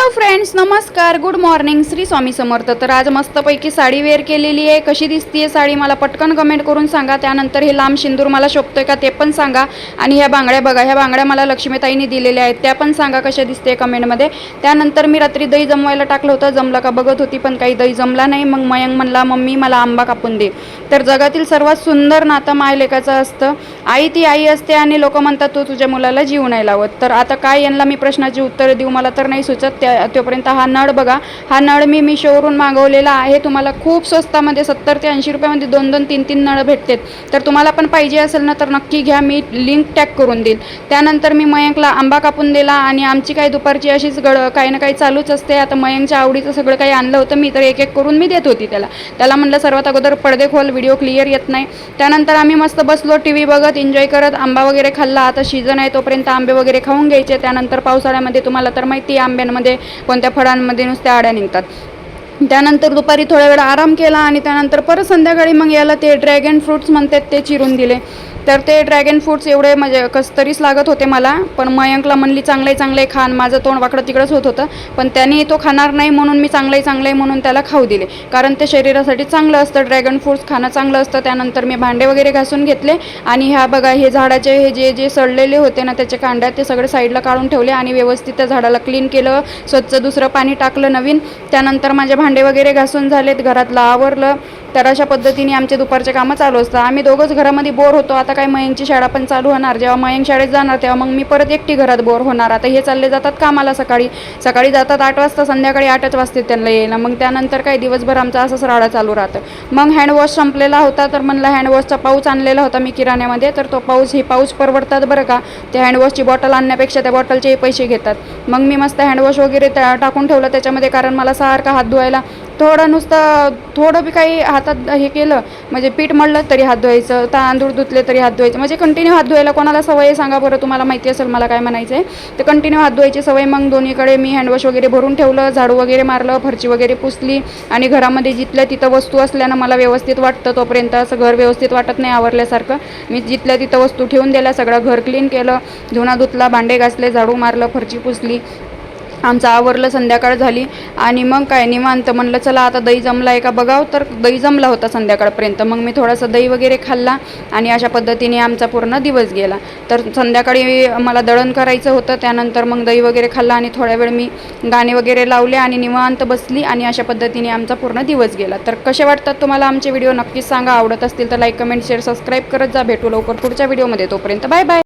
Hello friends, नमस्कार, good morning, Shri Swami Samarth. तर आज मस्तपैकी साडी वेअर केलेली आहे. कशी दिसतीये साडी मला पटकन कमेंट करून सांगा. त्यानंतर हे लांब सिंदूर मला शोभतोय का ते पण सांगा. आणि ह्या बांगड्या बघा, ह्या बांगड्या मला लक्ष्मीताईंनी दिलेल्या आहेत, त्या पण सांगा कशा दिसते कमेंटमध्ये. त्यानंतर मी रात्री दही जमवायला टाकलं होतं, जमलं का बघत होती, पण काही दही जमला नाही. मग मयंक म्हणला, मम्मी मला आंबा कापून दे. तर जगातील सर्वात सुंदर नातं मायलेकाचं असतं. आई ती आई असते आणि लोक म्हणतात तू तुझ्या मुलाला जीव नाही लावत. तर आता काय यांना मी प्रश्नाची उत्तरं देऊ मला तर नाही सुचत. तोपर्यंत हा नळ बघा, हा नळ मी मिशोवरून मागवलेला आहे. तुम्हाला खूप स्वस्तामध्ये 70 ते 80 रुपयामध्ये 2-2, 3-3 नळ भेटतात. तर तुम्हाला पण पाहिजे असेल ना तर नक्की घ्या, मी लिंक टॅग करून देईल. त्यानंतर मी मयंकला आंबा कापून दिला आणि आमची काही दुपारची अशीच काही ना काही चालूच असते. आता मयंकच्या आवडीचं सगळं काही आणलं होतं मी, तर एक एक करून मी देत होती त्याला म्हणलं सर्वात अगोदर पडदे खोल, व्हिडिओ क्लिअर येत नाही. त्यानंतर आम्ही मस्त बसलो टीव्ही बघत, एन्जॉय करत, आंबा वगैरे खाल्ला. आता सीझन आहे तोपर्यंत आंबे वगैरे खाऊन घ्यायचे. त्यानंतर पावसाळ्यामध्ये तुम्हाला तर माहिती आहे आंब्यांमध्ये कोणत्या फळांमध्ये नुसत्या आड्या निघतात. त्यानंतर दुपारी थोड्या वेळ आराम केला आणि त्यानंतर परत संध्याकाळी मग याला ते ड्रॅगन फ्रूट्स म्हणतात ते चिरून दिले. तर ते ड्रॅगन फ्रूट्स एवढे म्हणजे कसतरीच लागत होते मला, पण मयंकला म्हणली चांगले खान. माझं तोंड वाकडं तिकडंच होत होतं, पण त्याने तो खाणार नाही म्हणून मी चांगले म्हणून त्याला खाऊ दिले, कारण ते शरीरासाठी चांगलं असतं. ड्रॅगन फ्रूट्स खाणं चांगलं असतं. त्यानंतर मी भांडे वगैरे घासून घेतले आणि ह्या बघा, हे झाडाचे हे जे जे सडलेले होते ना त्याचे कांड्या, ते सगळे साईडला काढून ठेवले आणि व्यवस्थित त्या झाडाला क्लीन केलं, स्वच्छ दुसरं पाणी टाकलं नवीन. त्यानंतर माझे भांडे वगैरे घासून झालेत, घरातलं आवरलं. तर अशा पद्धतीने आमचे दुपारचे कामं चालू असतात. आम्ही दोघंच घरामध्ये बोर होतो. आता काय मयंकची शाळा पण चालू होणार, जेव्हा मयंक शाळेत जाणार तेव्हा मग मी परत एकटी घरात बोर होणार. आता हे चालले जातात कामाला, सकाळी जातात 8 वाजता, संध्याकाळी 8च वाजते त्यांना यायला. मग त्यानंतर काय दिवसभर आमचा असंच राडा चालू राहतं. मग हँडवॉश संपलेला होता, तर म्हणलं हँडवॉशचा पाऊच आणलेला होता मी किराण्यामध्ये, तर तो पाऊच परवडतात बरं का. त्या हँडवॉशची बॉटल आणण्यापेक्षा त्या बॉटलचे पैसे घेतात. मग मी मस्त हँडवॉश वगैरे टाकून ठेवलं त्याच्यामध्ये, कारण मला सारखा हात धुवायला थोडं बी काही हातात हे केलं म्हणजे पीठ मळलं तरी हात धुवायचं, तांदूळ धुतले तरी हात धुवायचं, म्हणजे कंटिन्यू हात धुवायला कोणाला सवय सांगा बरं, तुम्हाला माहिती असेल मला काय म्हणायचं आहे. तर कंटिन्यू हात धुवायची सवय. मग दोन्हीकडे मी हँडवॉश वगैरे भरून ठेवलं, झाडू वगैरे मारलं, फरची वगैरे पुसली आणि घरामध्ये जिथल्या तिथं वस्तू असल्यानं मला व्यवस्थित वाटतं. तोपर्यंत असं घर व्यवस्थित वाटत नाही आवरल्यासारखं. मी जिथल्या तिथं वस्तू ठेवून दिल्या, सगळं घर क्लीन केलं, धुणा धुतला, भांडे घासले, झाडू मारलं, फरची पुसली, आमचं आवरलं. संध्याकाळ झाली आणि मग काय निवांत. म्हणलं चला आता दही जमला आहे का बघाव, तर दही जमला होता संध्याकाळपर्यंत. मग मी थोडासा दही वगैरे खाल्ला आणि अशा पद्धतीने आमचा पूर्ण दिवस गेला. तर संध्याकाळी मला दळण करायचं होतं, त्यानंतर मग दही वगैरे खाल्ला आणि थोड्या वेळ मी गाणे वगैरे लावले आणि निवांत बसली आणि अशा पद्धतीने आमचा पूर्ण दिवस गेला. तर कसे वाटतात तुम्हाला आमचे व्हिडिओ नक्कीच सांगा. आवडत असतील तर लाईक, कमेंट, शेअर, सबस्क्राईब करत जा. भेटू लवकर पुढच्या व्हिडिओमध्ये. तोपर्यंत बाय बाय.